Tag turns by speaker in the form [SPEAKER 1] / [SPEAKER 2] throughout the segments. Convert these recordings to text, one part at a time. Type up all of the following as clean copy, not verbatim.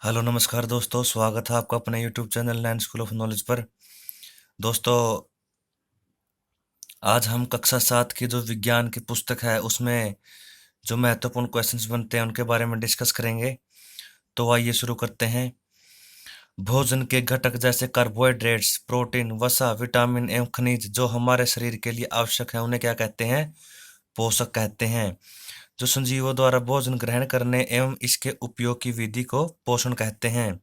[SPEAKER 1] Hello नमस्कार दोस्तों, स्वागत है आपका अपने YouTube channel Nain school of knowledge पर। दोस्तों, आज हम कक्षा 7 की जो विज्ञान की पुस्तक है उसमें जो महत्वपूर्ण क्वेश्चंस बनते हैं उनके बारे में डिस्कस करेंगे। तो आइए शुरू करते हैं। भोजन के घटक जैसे कार्बोहाइड्रेट्स, प्रोटीन, वसा, विटामिन एवं खनिज जो हमारे शरीर के लिए आवश्यक है उन्हें क्या कहते हैं? पोषक कहते हैं। जो संजीवों द्वारा भोजन ग्रहण करने एवं इसके उपयोग की विधि को पोषण कहते हैं।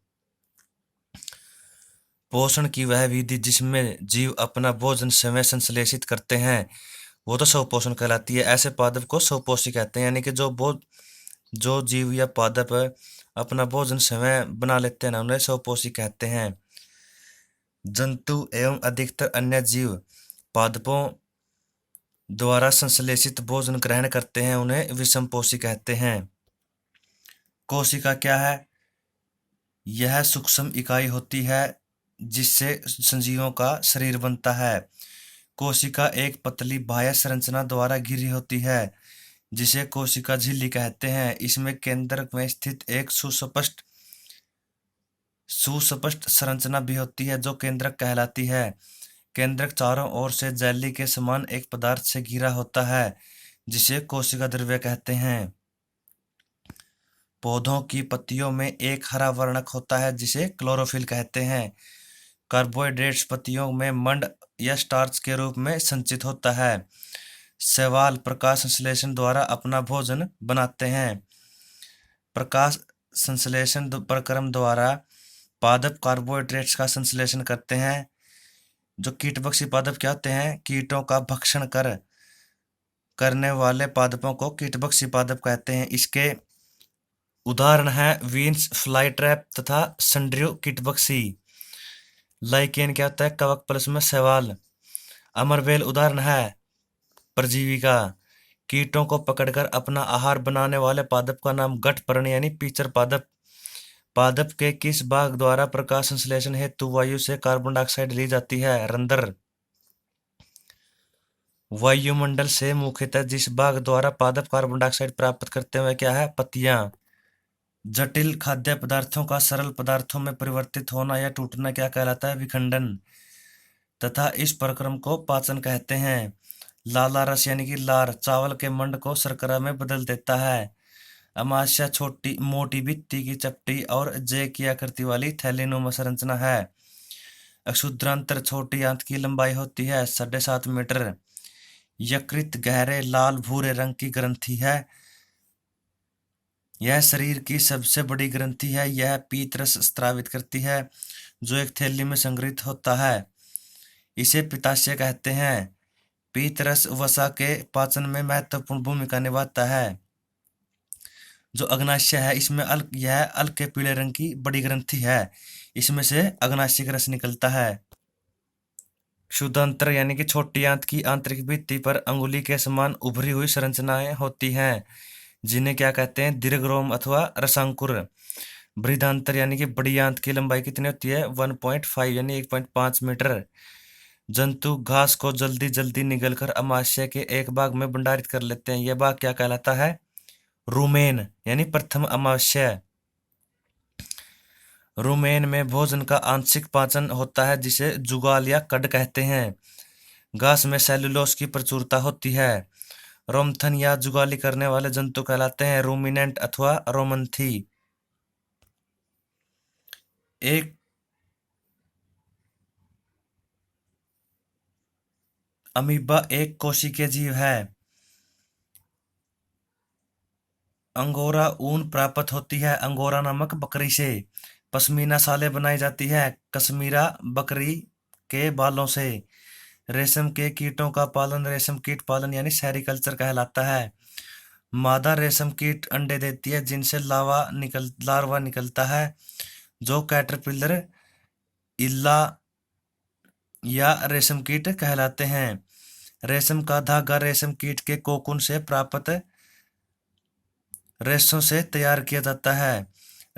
[SPEAKER 1] पोषण की वह विधि जिसमें जीव अपना भोजन समय संश्लेषित करते हैं वो तो स्वपोषण कहलाती है। ऐसे पादप को स्वपोषी कहते हैं, यानी कि जो जीव या पादप अपना भोजन स्वयं बना लेते हैं ना, उन्हें स्वपोषी कहते हैं। जंतु एवं अधिकतर अन्य जीव पादपों द्वारा संश्लेषित भोजन ग्रहण करते हैं, उन्हें विषमपोषी कहते हैं। कोशिका क्या है? यह सूक्ष्म इकाई होती है जिससे संजीवों का शरीर बनता है। कोशिका एक पतली बाह्य संरचना द्वारा घिरी होती है जिसे कोशिका झिल्ली कहते हैं। इसमें केंद्रक में स्थित एक सुस्पष्ट संरचना भी होती है जो केंद्रक कहलाती है। केंद्रक चारों ओर से जेली के समान एक पदार्थ से घिरा होता है जिसे कोशिका द्रव्य कहते हैं। पौधों की पत्तियों में एक हरा वर्णक होता है जिसे क्लोरोफिल कहते हैं। कार्बोहाइड्रेट्स पत्तियों में मंड या स्टार्च के रूप में संचित होता है। शैवाल प्रकाश संश्लेषण द्वारा अपना भोजन बनाते हैं। प्रकाश संश्लेषण प्रक्रम द्वारा पादप कार्बोहाइड्रेट्स का संश्लेषण करते हैं। जो कीटभक्षी पादप क्या होते हैं? कीटों का भक्षण करने वाले पादपों को कीटभक्षी पादप कहते हैं। इसके उदाहरण हैं वीन्स फ्लाई ट्रैप तथा संड्रियो कीटभक्षी। लाइकेन क्या होता है? कवक प्लस में शैवाल। अमरबेल उदाहरण है परजीवी का। कीटों को पकड़कर अपना आहार बनाने वाले पादप का नाम गठपर्णी यानी पीचर पादप। पादप के किस भाग द्वारा प्रकाश संश्लेषण हेतु वायु से कार्बन डाइऑक्साइड ली जाती है? रंध्र। वायुमंडल से मुख्यतः जिस भाग द्वारा पादप कार्बन डाइऑक्साइड प्राप्त करते हैं वह क्या है? पत्तियां। जटिल खाद्य पदार्थों का सरल पदार्थों में परिवर्तित होना या टूटना क्या कहलाता है? विखंडन। तथा इस प्रक्रम को पाचन कहते हैं। लाला रस यानी कि लार चावल के मंड को शर्करा में बदल देता है। अमाशय छोटी मोटी भित्ति की चपटी और जे की आकृति वाली थैलीनुमा संरचना है। अक्षुद्रांतर छोटी आंत की लंबाई होती है 7.5 मीटर। यकृत गहरे लाल भूरे रंग की ग्रंथि है। यह शरीर की सबसे बड़ी ग्रंथि है। यह पीत रस स्रावित करती है जो एक थैली में संग्रहित होता है। इसे पित्ताशय कहते हैं। पीत रस वसा के पाचन में महत्वपूर्ण भूमिका निभाता है। जो अग्नाशय है इसमें यह हल्के पीले रंग की बड़ी ग्रंथि है। इसमें से अग्नाशय का रस निकलता है। क्षुद्रांत्र यानी कि छोटी आंत की आंतरिक भित्ति पर अंगुली के समान उभरी हुई संरचनाएं होती हैं जिन्हें क्या कहते हैं? दीर्घरोम अथवा रसांकुर। बृहदांत्र यानी कि बड़ी आंत की लंबाई कितनी होती है? 1.5 यानी 1.5 मीटर। जंतु घास को जल्दी जल्दी निगलकर अमाशय के एक भाग में भंडारित कर लेते हैं। यह भाग क्या कहलाता है? रुमेन यानी प्रथम अमाशय। रुमेन में भोजन का आंशिक पाचन होता है जिसे जुगाल या कड कहते हैं। घास में सेलुलोज की प्रचुरता होती है। रोमथन या जुगाली करने वाले जंतु कहलाते हैं रूमिनेंट अथवा रोमंथी। एक अमीबा एक कोशिकीय जीव है। अंगोरा ऊन प्राप्त होती है अंगोरा नामक बकरी से। पश्मीना सालें बनाई जाती है कश्मीरा बकरी के बालों से। रेशम के कीटों का पालन रेशम कीट पालन यानी सेरिकल्चर कहलाता है। मादा रेशम कीट अंडे देती है जिनसे लार्वा निकलता है जो कैटरपिलर इल्ला या रेशम कीट कहलाते हैं। रेशम का धागा रेशम कीट के कोकून से प्राप्त रेशों से तैयार किया जाता है।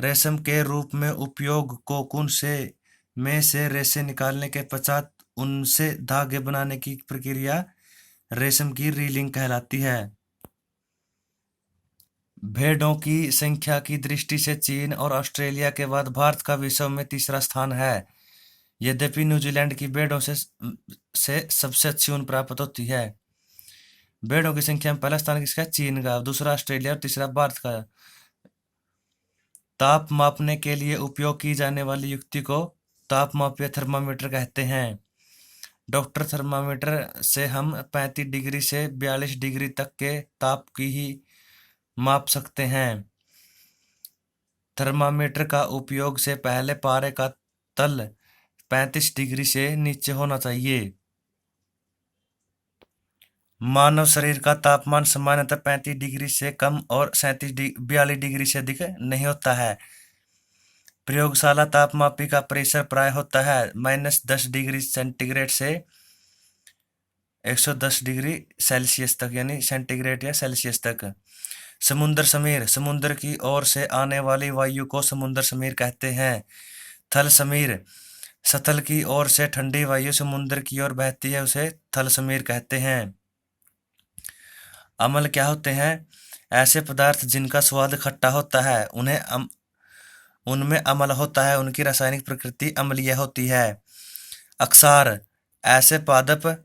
[SPEAKER 1] रेशम के रूप में उपयोग कोकून में से रेशे निकालने के पश्चात उनसे धागे बनाने की प्रक्रिया रेशम की रीलिंग कहलाती है। भेड़ों की संख्या की दृष्टि से चीन और ऑस्ट्रेलिया के बाद भारत का विश्व में तीसरा स्थान है। यद्यपि न्यूजीलैंड की भेड़ों से सबसे अच्छी ऊन प्राप्त होती है। भेड़ों की संख्या में पहला स्थान किसका है? चीन का, दूसरा ऑस्ट्रेलिया और तीसरा भारत का। ताप मापने के लिए उपयोग की जाने वाली युक्ति को तापमापीय थर्मामीटर कहते हैं। डॉक्टर थर्मामीटर से हम 35 डिग्री से 42 डिग्री तक के ताप की ही माप सकते हैं। थर्मामीटर का उपयोग से पहले पारे का तल 35 डिग्री से नीचे होना चाहिए। मानव शरीर का तापमान सामान्यतः 35 डिग्री से कम और 42 डिग्री से अधिक नहीं होता है। प्रयोगशाला तापमापी का प्रेशर प्राय होता है -10 डिग्री सेंटीग्रेड से 110 डिग्री सेल्सियस तक, यानी सेंटीग्रेड या सेल्सियस तक। समुद्र समीर, समुद्र की ओर से आने वाली वायु को समुद्र समीर कहते हैं। थल समीर, सतल की ओर से ठंडी वायु समुद्र की ओर बहती है, उसे थल समीर कहते हैं। अम्ल क्या होते हैं? ऐसे पदार्थ जिनका स्वाद खट्टा होता है उनमें अम्ल होता है, उनकी रासायनिक प्रकृति अम्लीय होती है। अक्षार, ऐसे पादप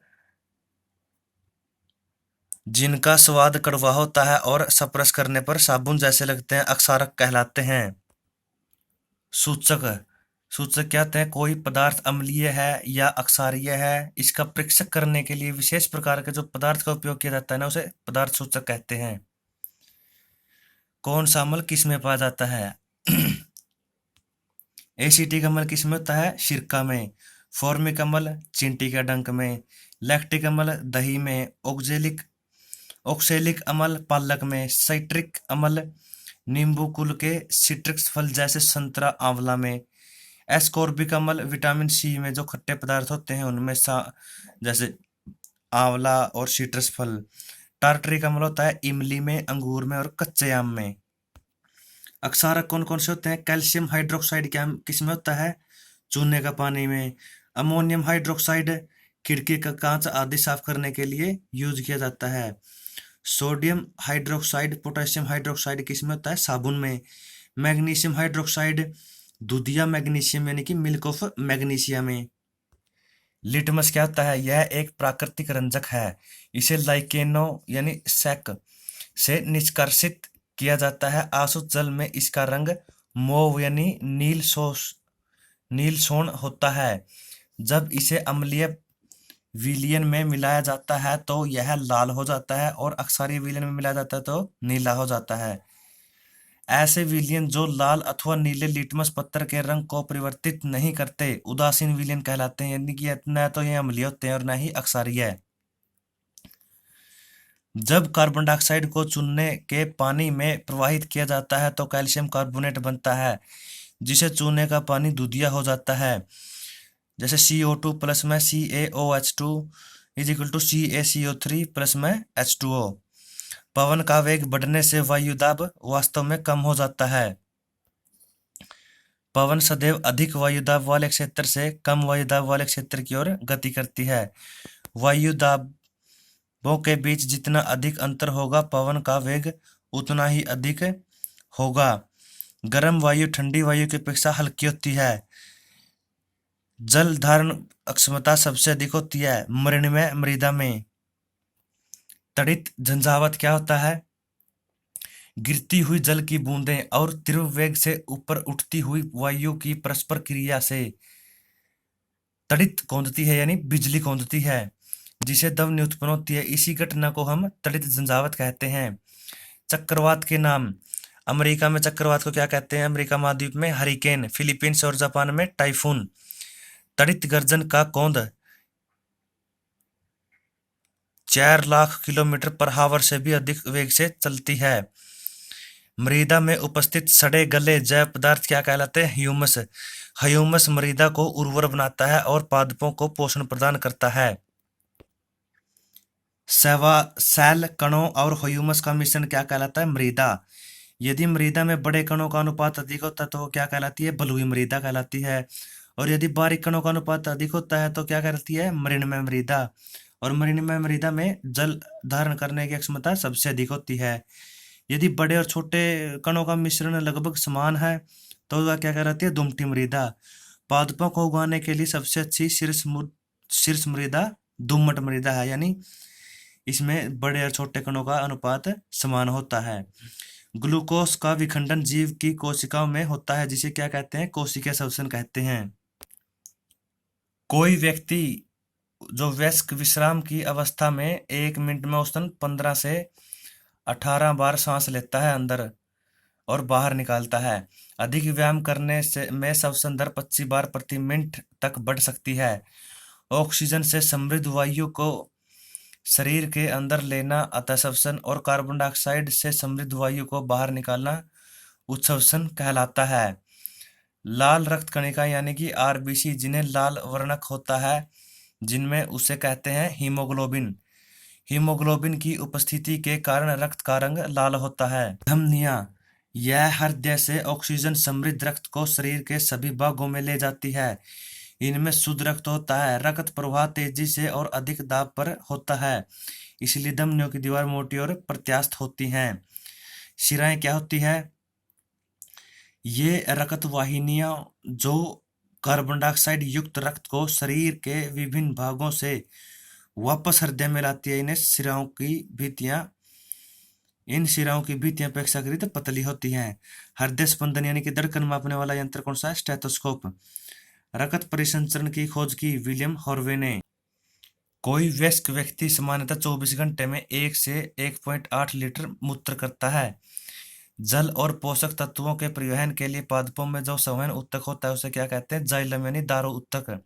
[SPEAKER 1] जिनका स्वाद कड़वा होता है और स्पर्श करने पर साबुन जैसे लगते हैं, अक्षारक कहलाते हैं। सूचक, सूचक क्या होते हैं? कोई पदार्थ अम्लीय है या अक्षारीय है, इसका परीक्षण करने के लिए विशेष प्रकार के जो पदार्थ का उपयोग किया जाता है ना, उसे पदार्थ सूचक कहते हैं। कौन सा अम्ल किस में पाया जाता है? एसिटिक अम्ल किस में होता है? सिरका में। फॉर्मिक अम्ल चींटी के डंक में। लैक्टिक अम्ल दही में। ऑक्सैलिक अम्ल पालक में। साइट्रिक अम्ल नींबू कुल के सिट्रस फल जैसे संतरा, आंवला में। एस्कॉर्बिक अम्ल विटामिन सी में जो खट्टे पदार्थ होते हैं उनमें जैसे आंवला और सिट्रस फल। टार्टरिक अम्ल होता है इमली में, अंगूर में और कच्चे आम में। अक्षारक कौन कौन से होते हैं? कैल्शियम हाइड्रोक्साइड क्या किस में होता है? चूने का पानी में। अमोनियम हाइड्रोक्साइड खिड़की का कांच आदि साफ करने के लिए यूज किया जाता है। सोडियम हाइड्रोक्साइड, पोटेशियम हाइड्रोक्साइड किस में होता है? साबुन में। मैग्नीशियम हाइड्रोक्साइड दूधिया मैग्नीशियम यानी कि मिल्क ऑफ मैग्नीशिया में। लिटमस क्या होता है? यह एक प्राकृतिक रंजक है। इसे लाइकेनो यानी सैक से निष्कासित किया जाता है। आसुत जल में इसका रंग मोव यानी नील सोन होता है। जब इसे अम्लीय विलयन में मिलाया जाता है तो यह लाल हो जाता है और अक्षारीय विलयन में मिलाया जाता है तो नीला हो जाता है। ऐसे विलयन जो लाल अथवा नीले लिटमस पत्थर के रंग को परिवर्तित नहीं करते उदासीन विलयन कहलाते हैं, यानी कि न तो ये अम्लीय होते हैं और न ही अक्षारीय। जब कार्बन डाइऑक्साइड को चूने के पानी में प्रवाहित किया जाता है तो कैल्शियम कार्बोनेट बनता है, जिसे चूने का पानी दूधिया हो जाता है। जैसे CO2 प्लस में CaOH2 is equal to CaCO3 plus में H2O। पवन का वेग बढ़ने से वायुदाब वास्तव में कम हो जाता है। पवन सदैव अधिक वायुदाब वाले क्षेत्र से कम वायुदाब वाले क्षेत्र की ओर गति करती है। वायुदाबों के बीच जितना अधिक अंतर होगा पवन का वेग उतना ही अधिक होगा। गर्म वायु ठंडी वायु की अपेक्षा हल्की होती है। जल धारण क्षमता सबसे अधिक होती है मृण्मय मृदा में। तड़ित झंझावात क्या होता है? गिरती हुई जल की बूंदें और तीव्र वेग से ऊपर उठती हुई वायु की परस्पर क्रिया से तड़ित कौंधती है, यानी बिजली कौंधती है, जिसे ध्वनि उत्पन्न होती है। इसी घटना को हम तड़ित झंझावात कहते हैं। चक्रवात के नाम। अमेरिका में चक्रवात को क्या कहते हैं? अमेरिका महाद्वीप में हरिकेन, फिलीपींस और जापान में टाइफून। तड़ित गर्जन का कौंध 4 लाख किलोमीटर पर हावर से भी अधिक वेग से चलती है। मृदा में उपस्थित सड़े गले जैव पदार्थ क्या कहलाते हैं? ह्यूमस। ह्यूमस मृदा को उर्वर बनाता है और पादपों को पोषण प्रदान करता है। सेल कणों और ह्यूमस का मिश्रण क्या कहलाता है? मृदा। यदि मृदा में बड़े कणों का अनुपात अधिक होता है तो क्या कहलाती है? बलुई मृदा कहलाती है। और यदि बारीक कणों का अनुपात अधिक होता है तो क्या कहलाती है? मृण्मय मृदा। और मृण्मय मृदा में जल धारण करने की क्षमता सबसे अधिक होती है। यदि बड़े और छोटे कणों का मिश्रण लगभग समान है तो वह क्या कहलाती है, दुमटी मृदा। पादपों को उगाने के लिए सबसे अच्छी शीर्ष मृदा दोमट मृदा है, यानी इसमें बड़े और छोटे कणों का अनुपात समान होता है। ग्लूकोज का विखंडन जीव की कोशिकाओं में होता है, जिसे क्या कहते हैं, कोशिकीय श्वसन कहते हैं। कोई व्यक्ति जो वयस्क विश्राम की अवस्था में 1 मिनट में औसतन 15 से 18 बार सांस लेता है, अंदर और बाहर निकालता है। अधिक व्यायाम करने से में श्वसन दर 25 बार प्रति मिनट तक बढ़ सकती है। ऑक्सीजन से समृद्ध वायु को शरीर के अंदर लेना अतः श्वसन और कार्बन डाइऑक्साइड से समृद्ध वायु को बाहर निकालना उत्सवसन कहलाता है। लाल रक्त कणिका यानी कि आरबीसी, जिन्हें लाल वर्णक होता है, जिनमें उसे कहते हैं हीमोग्लोबिन। हीमोग्लोबिन की उपस्थिति के कारण रक्त का रंग लाल होता है। धमनियां, यह हृदय से ऑक्सीजन समृद्ध रक्त को शरीर के सभी भागों में ले जाती है। इनमें शुद्ध रक्त होता है। रक्त प्रवाह तेजी से और अधिक दाब पर होता है, इसलिए धमनियों की दीवार मोटी और प्रत्यास्थ होती हैं। शिराएं क्या होती है, ये रक्त वाहिनियां जो कार्बन डाइऑक्साइड युक्त रक्त को शरीर के विभिन्न भागों से वापस हृदय में लाती है। इन शिराओं की भित्तियां अपेक्षाकृत पतली होती हैं। हृदय स्पंदन यानी कि धड़कन मापने वाला यंत्र कौन सा है, स्टेथोस्कोप। रक्त परिसंचरण की खोज की विलियम हार्वे ने। कोई वयस्क व्यक्ति सामान्यतः 24 घंटे में 1 से 1.8 लीटर मूत्र करता है। जल और पोषक तत्वों के परिवहन के लिए पादपों में जो संवहन उत्तक होता है उसे क्या कहते हैं, जाइलम यानी दारू उत्तक।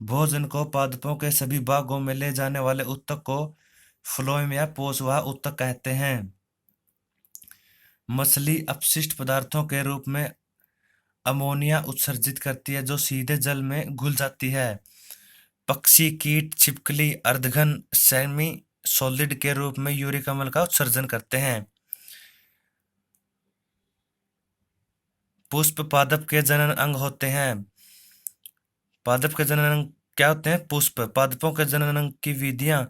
[SPEAKER 1] भोजन को पादपों के सभी भागों में ले जाने वाले उत्तक को फ्लोएम या पोषवाह उत्तक कहते हैं। मछली अपशिष्ट पदार्थों के रूप में अमोनिया उत्सर्जित करती है, जो सीधे जल में घुल जाती है। पक्षी, कीट, छिपकली अर्धघन सेमी सॉलिड के रूप में यूरिक अम्ल का उत्सर्जन करते हैं। पुष्प पादप के जनन अंग होते हैं। पादप के जनन अंग क्या होते हैं, पुष्प। पादपों के जनन अंग की विधियां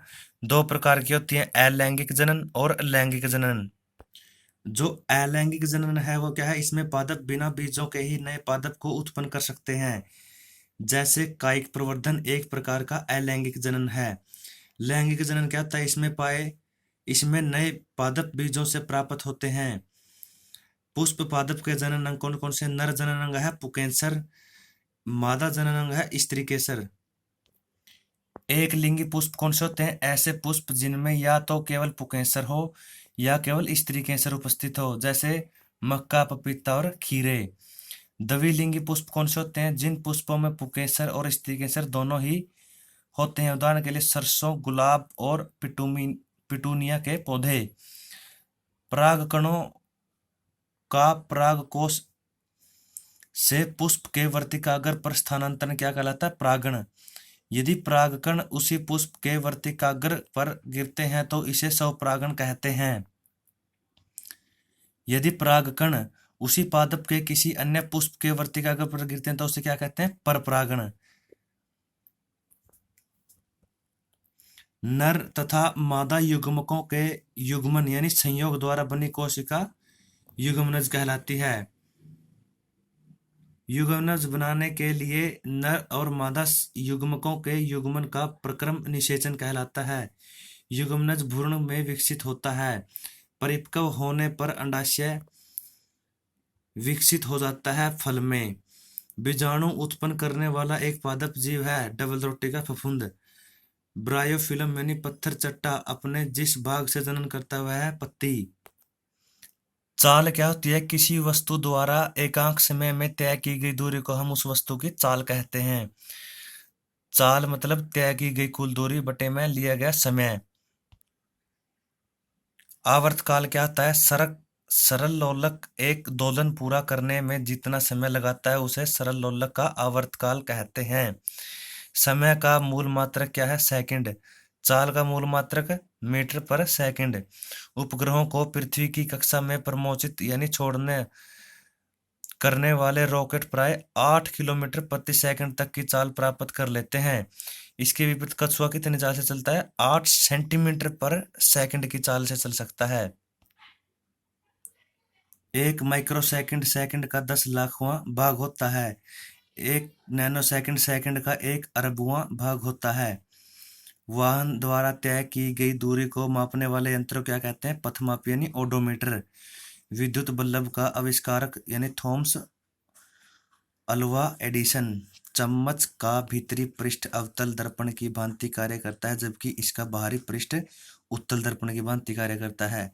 [SPEAKER 1] 2 प्रकार की होती हैं, अलैंगिक जनन और लैंगिक जनन। जो अलैंगिक जनन है वो क्या है, इसमें पादप बिना बीजों के ही नए पादप को उत्पन्न कर सकते हैं, जैसे कायिक प्रवर्धन एक प्रकार का अलैंगिक जनन है। लैंगिक जनन क्या होता है, इसमें नए पादप बीजों से प्राप्त होते हैं। पुष्प पादप के जनन अंग कौन कौन से, नर जनन अंग है पुंकेसर, मादा जनन अंग है स्त्रीकेसर। एक लिंगी पुष्प कौन से होते हैं, ऐसे पुष्प जिनमें या तो केवल पुंकेसर हो या केवल स्त्रीकेसर उपस्थित हो, जैसे मक्का, पपीता और खीरे। द्विलिंगी पुष्प कौन से होते हैं, जिन पुष्पों में पुंकेसर और स्त्रीकेसर दोनों ही होते हैं, उदाहरण के लिए सरसों, गुलाब और पिटूनिया के पौधे। परागकणों का परागकोश से पुष्प के वर्तिकाग्र पर स्थानांतरण क्या कहलाता है, परागण। यदि परागकण उसी पुष्प के वर्तिकाग्र पर गिरते हैं तो इसे स्वपरागण कहते हैं। यदि परागकण उसी पादप के किसी अन्य पुष्प के वर्तिकाग्र पर गिरते हैं तो उसे क्या कहते हैं, परपरागण। नर तथा मादा युग्मकों के युग्मन यानी संयोग द्वारा बनी कोशिका युग्मनज कहलाती है। युग्मनज बनाने के लिए नर और मादा युग्मकों के युग्मन का प्रक्रम निषेचन कहलाता है। युग्मनज भ्रूण में विकसित होता है। परिपक्व होने पर अंडाशय विकसित हो जाता है फल में। बीजाणु उत्पन्न करने वाला एक पादप जीव है डबल रोटी का फफूंद। ब्रायोफिलम यानी पत्थर चट्टा अपने जिस भाग से जनन करता हुआ है पत्ती। चाल क्या होती है, किसी वस्तु द्वारा एकांक समय में तय की गई दूरी को हम उस वस्तु की चाल कहते हैं। चाल मतलब तय की गई कुल दूरी बटे में लिया गया समय। आवर्तकाल क्या होता है, सरल लोलक एक दोलन पूरा करने में जितना समय लगाता है उसे सरल लोलक का आवर्तकाल कहते हैं। समय का मूल मात्रक क्या है, सेकंड। चाल का मूल मात्रक मीटर पर सेकंड। उपग्रहों को पृथ्वी की कक्षा में प्रमोचित यानी छोड़ने करने वाले रॉकेट प्राय 8 किलोमीटर प्रति सेकंड तक की चाल प्राप्त कर लेते हैं। इसके विपरीत कछुआ कितनी चाल से चलता है, 8 सेंटीमीटर पर सेकंड की चाल से चल सकता है। एक माइक्रोसेकंड सेकंड का 10 लाखवां भाग होता है। एक नैनोसेकंड सेकंड का 1 अरबवां भाग होता है। वाहन द्वारा तय की गई दूरी को मापने वाले यंत्र को क्या कहते हैं? पथमापी यानी ओडोमीटर। विद्युत बल्ब का आविष्कारक यानी थॉमस अल्वा एडिसन। चम्मच का भीतरी पृष्ठ अवतल दर्पण की भांति कार्य करता है, जबकि इसका बाहरी पृष्ठ उत्तल दर्पण की भांति कार्य करता है।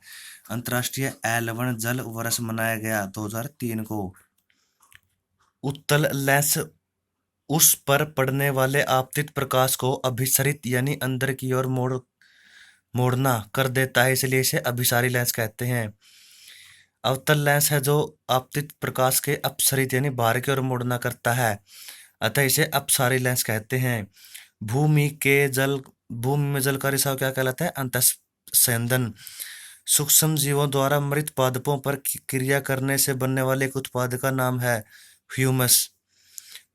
[SPEAKER 1] अंतर्राष्ट्रीय एल1 जल वर्ष मनाया गया 2003 को। उत्तल लेंस उस पर पड़ने वाले आपतित प्रकाश को अभिसरित यानी अंदर की ओर मोड़ना कर देता है, इसलिए इसे अभिसारी लेंस कहते हैं। अवतल लेंस है जो आपतित प्रकाश के अपसरित यानी बाहर की ओर मोड़ना करता है, अतः इसे अपसारी लेंस कहते हैं। भूमि में जल का रिसाव क्या कहलाता है? अंतःस्यंदन। सूक्ष्म जीवों द्वारा मृत पादपों पर क्रिया करने से बनने वाले एक उत्पाद का नाम है ह्यूमस।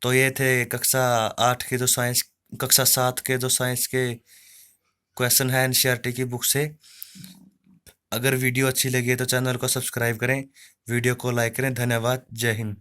[SPEAKER 1] तो ये थे कक्षा 7 के जो साइंस के क्वेश्चन है एनसीईआरटी की बुक से। अगर वीडियो अच्छी लगी है तो चैनल को सब्सक्राइब करें, वीडियो को लाइक करें। धन्यवाद। जय हिंद।